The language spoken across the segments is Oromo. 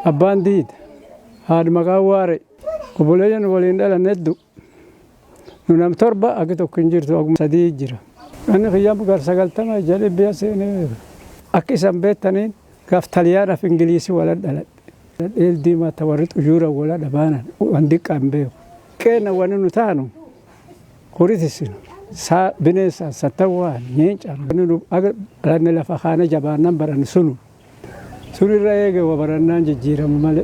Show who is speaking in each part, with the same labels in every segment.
Speaker 1: أبان ديد هاد مقاواري قبولين ولين دالا ندو ننام تربة أكتو كنجرتو أقوم سديد جرا أنا خيام قار سقلتما جالب بياسيني أكيسان بيتانين كاف تليانا في إنجليسي ولا دلت إل دي ما تورط أجورا ولا دبانا وانديك أمبيو كينا وننو تانو قريت السنو سا بنيسا ستوان نينجان وننو أقل لأن لفخانة جبانا بران سنو سوري رايقة وبرنان جيرا ممالي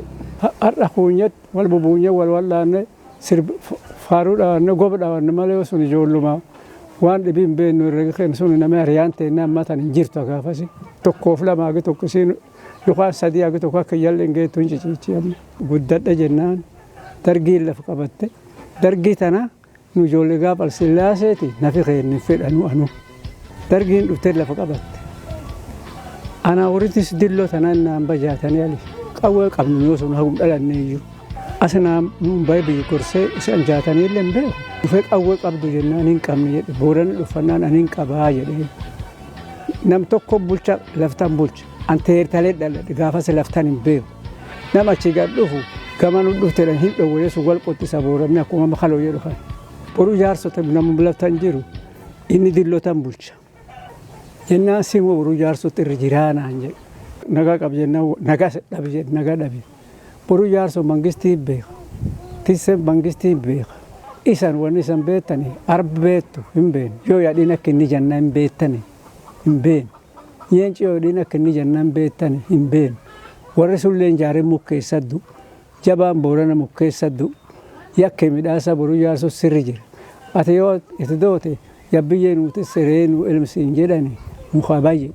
Speaker 1: أرخونيت والببونية والوالان سر فارود أن قبض أن مالي وسوني جولو ما وان دبين بين الرجال سوني نما ريانتي نام مثلا جيرتو كافسي تكوفلا ما قلت تكسين يقال سدي قلت تكوك يلين جيت تونجي تيجي قدرت جنان ترجيل لفقبته درجتنا نجول قابل سلاسيتي نفي خير نفيد أنو ترجين وتر لفقبته أنا أريد تسدلو تنان بجاتني عليه قوي قبل نيوسون هم الأنيو أسنا بايبي كرسي سنجاتني لين به وفيك أول قبل جنان كمية بورن الفنان أنين كباية نم تكوب بولش لفتان بولش أنتير تلت دل غافس لفتان به نم أشياء دوه كمان دوه ترى هين دوه سوال قط سبورة نكوما مخلو يروح برو جارسو تبنا مبلغ جيرو إني دلو تام بولش جنان سيمو برو جارسو ترجيران عنجي نجا كابجنا نجا دبي نجا دبي برو جارسو مانجستي به تيسم مانجستي به إسان ونيسان بيتني أرب بيتو إمبين يو يدينا كني جنان بيتني إمبين ينجي يو يدينا كني جنان بيتني إمبين ورسول لين جاري مكيسدو جبان بورنا مكيسدو يكمل مداسا برو جارسو سرجر أتيو يتدوتي يبيين وتسرين وإلمسين جداني مخابي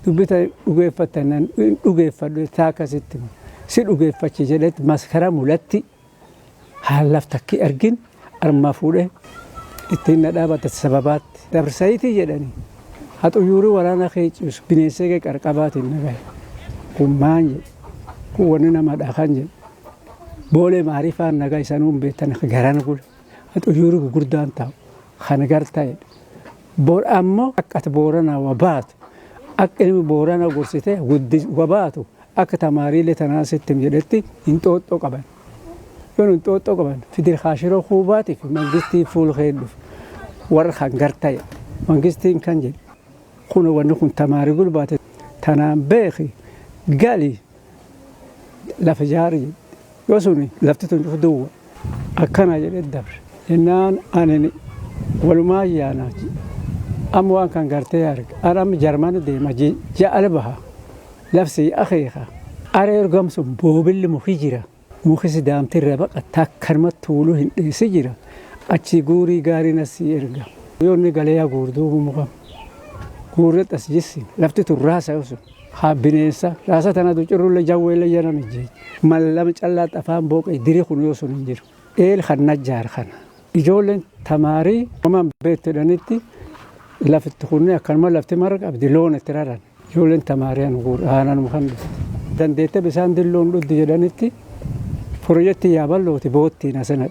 Speaker 1: تبيت أوقفتنا أوقفت تاكا ستم سيد أوقفت جلت مسخرة مولتي حلفتك أرجين أرمافوله إتينا دابت السببات دبرسايتي جداني هاتو يورو ورانا خيج بنيسك أركبات النجاي كمانج كوننا ما دخانج بوله معرفة النجاي سنوم بيتنا خجران كل هاتو يورو قردان تاو خنجرتاي بور أمو أكت بورنا وبات أكلم بورنا قرصته ود وباتو أكتماري لتناسب تمجدتي إنتو قبل يوم إنتو قبل في دير خاشرو خوباتي في مانجستي فول خير ورخان قرتاي مانجستي كنجل كنا ونكون تماري قل بات تنام بيخي قالي لفجاري يوسوني لفتتون جدوة أكنا جل الدبر إنان أنني ولما ياناجي أموان كان قرتيارك أرام جرمان دي ما جاء لبها لفسي أخيها أرير قمص بوبل مخيجرة مخيس دام تربق أتاكرمت طولو هندي سجرة أتشي قوري قاري نسي إرقا يوني قليا قوردوه مغم قورت أسجسين لفتت الراسة يوسو خابينيسا راسة تنا دوچرو لجاوه لجانا مجي ملما چلات أفهم بوك إدري خونو يوسو ننجر إيل خنا جار خنا إجولن تماري ومن بيت دانيتي لفت خوني أكلمة لفت مرق أبدي لون ترارن يولن تمارين غور أنا مخندس دنديته بسان دلون لود جدانيتي فروجتي يابلو تبوتي نسنة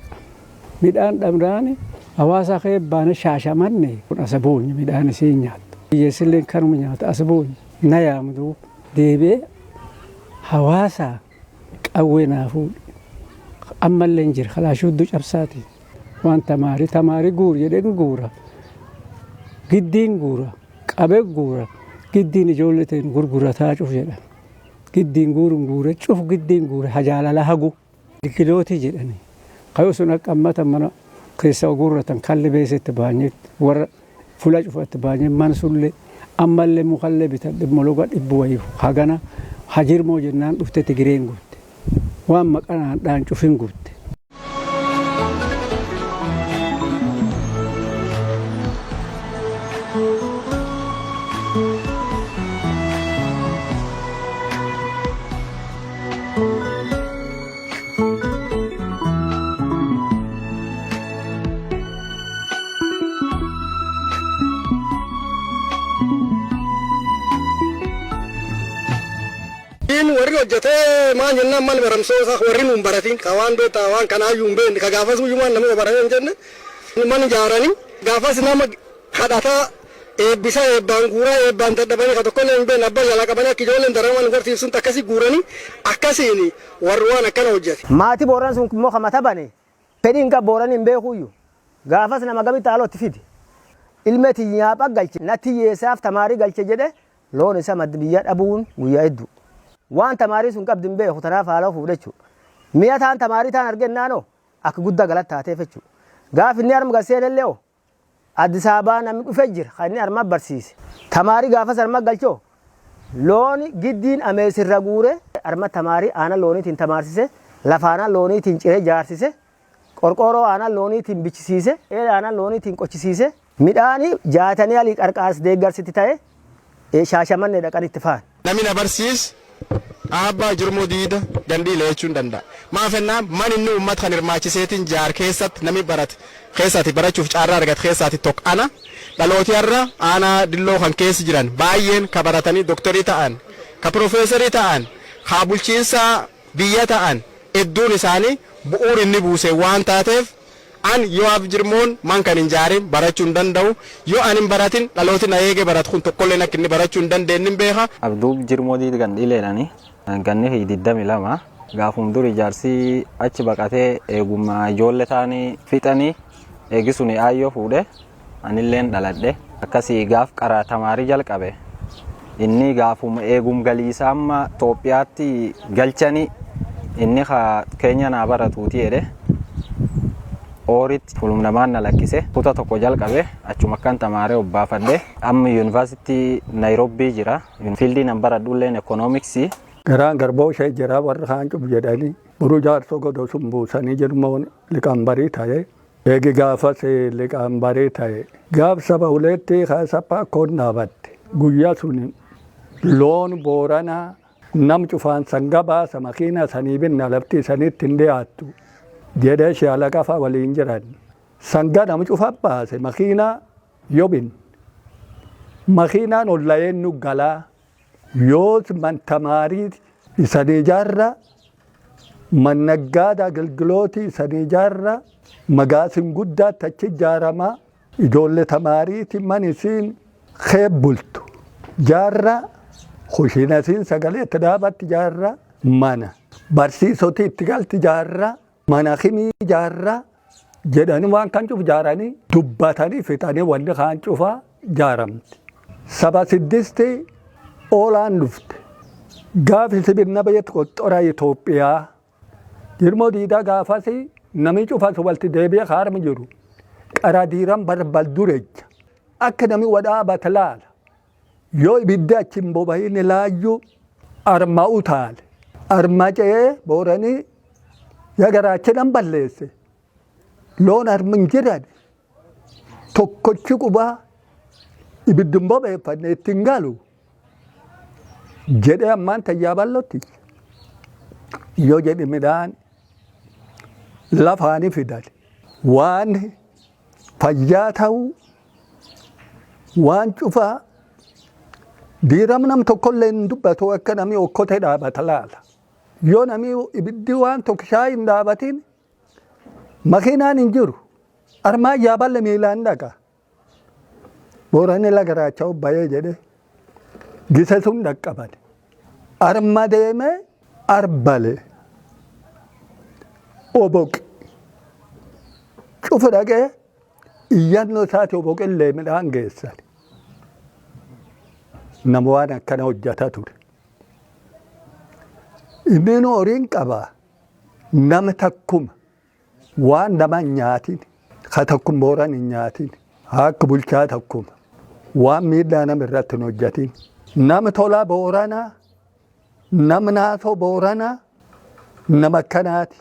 Speaker 1: ميدان دمراني أواسا خيب بان شاشة مني كن أسبوني ميدان سينيات يسلين كرمنيات أسبوني نيامدو ديبي حواسا قوينا فول أما اللينجر خلا شدو جبساتي وان تماري غور يدين غورا قدين غورا قبق غورا قدين جولتين غورغورا تاجوف جدا قدين غورا شوف قدين غورا حجالا لهغو دكيلوتي جدني قيوسنا قمتا من كيسا غورا تنكل بيست بانيت ور فلاج فت باني منسول أما اللي مخلب تدملوغا دبوي حغنا حجير مو جنان دفت تجرين غوت وان مكان دان شوفين غوت
Speaker 2: jate ma jenna man baram so sa warin umbaratin kawan be tawan kana yumbe ka gafas yuman namu barayen jenne man jarani gafas nama hadata eebbisa eebbaan guuraa eebbaan dadhabanii ka tokkollee hin beekne abbaa jalaa qabanii akka ijoolleen daramaan garsiisuun akkasii guuranii akkasiin warri waan akkana hojjete.
Speaker 3: Maatii Booran sun immoo kamata bane fedhiin qaba Booran hin beekuyyuu gaafas nama gamitti haalootti fide ilma tiyyaapha galche natti yeessaaf tamaarii galche jedhe loon isa maddi biyya dhabuun guyyaa hedduu waan tamaarii sun qabdi hin beeku tanaaf haala fuudhe jechuudha. Mi'a taan tamaarii taan argennaanoo akka guddaa galata taateef jechuudha. Gaaf inni harma gaseelellee oo Addis Ababaa namni dhufee jira kan inni harma barsiise. Tamaarii gaafas harma galchoo loon giddiin ameesirra guure harma tamaarii aana looniitiin tamaarsise lafaana looniitiin ciree jaarsise qorqooroo aana looniitiin bichisiise aana looniitiin qochisiise midhaanii jaatanii alii qarqaas deeggarsitti ta'e shaashamanne dhaqan itti fa'an.
Speaker 2: Namni na barsiis abbaa jirmoo diida dandii leechuun danda'a. Maaf ennaan man inni uummata kan hirmaachiseetiin jaar keessatti namni barate keessatti barachuuf caarraa argate keessatti tokkana dhalooti har'a aanaa dilloo kan keessa jiran baay'een ka baratanii doktorii ta'an ka profeesarii ta'an ka bulchiinsa biyya ta'an hedduun isaanii bu'uur inni buuse waan taateef an yoo af jirmoon man kan hin jaarin barachuu hin danda'u yoo an hin baratin dhalooti na eege baratu kun tokkolleen akka inni barachuu hin dandeenye hin beeka.
Speaker 4: Abduu jirmoo diid gandiileedhani ganni hididdami lama gaafum duri jaarsii achi baqatee eegummaa ijoollee ta'anii fixanii eegisuni aayyoo fuudhe anilleen dhaladhe akkasii gaaf qaraa tamaarii jalqabe inni gaafum eegum galiisaa amma Itoophiyaatti galchanii inni keenya naa baratuuti jedhe Orit fulumnamaan na lakkise kutaa tokko jalqabe achuma kan tamaaree obbaafadhe amma yuunivarsiitii Naayiroobii jira fiildii nan baradhulleen ekoonoomiksii.
Speaker 1: Garaan garboo ishee jira warra kaan cufu jedhanii buruu jaarsoo godoo sun buusanii jedhumoon liqaambarii ta'e eegi gaafas liqaambarii ta'e gaaf saba uleetti kaasaphaa koon dhaabatte guyyaa sun loon Booranaa nam cufaan sanga baasa makiina sanii binna lafti saniitti hin dhiyaattu. Jedhee shaala qafa waliin jiran sanga nama cufa baase makiina yobin makiinaan ollayeen nu galaa yoos man tamaarii isanii jaarra man naggaada agalgilooti isanii jaarra magaasin guddaa tachi jaarama ijoollee tamaariiti man isiin keebbultu jaarra kushinasiin sagalee itti dhaabatti jaarra mana barsiisoti itti galti jaarra. Mana kimii jaarraa jedhanii waan kan cufu jaaranii dubbatanii fixanii wanni kaan cufaa jaaramte. Saba siddisti oolaan dhufte. Gaafi sibirna bayyatti qoxxora Itoophiyaa. Jirmoo diidaa gaafasi namni cufas walti deebi'ee haarmi jiru. Qara diiran baldurecha. Akka namni wadhaa batalaala. Yoo ibidda achi hin bobahin laayyuu arma utaale. Arma ce'ee booranii Yagaraachiidhaan balleesse loon harmin jiran tokkochi qubaa ibiddin bobeeffanne ittiin galu jedhee ammaan tayyaa ballotti yoo jedhi midhaan lafaani fidan waan fayyaa ta'uu waan cufaa diiram nam tokkollee hin dubbatu akka namni okkotee dhaabata laala. Yoo namni ibiddi waan tokko shaayii hin dhaabatin makiinaan hin jiru armaa yaaballe miilaan dhaqa Booranni lagaraachaa obbayee jedhe gise sun dhaqqabate arma deeme arbale oboqi cufu dhaqee iyyannoo isaati oboqillee midhaan geessan nama waan akkana hojjata ture. Inni horiin qaba nama takkuma waan nama nyaatin ka takkum Booran hin nyaatin akka bulchaa takkuma waan miidhaa nama irratti hin hojjatin nama tolaa Booranaa nama naasoo Booranaa nama akkanaati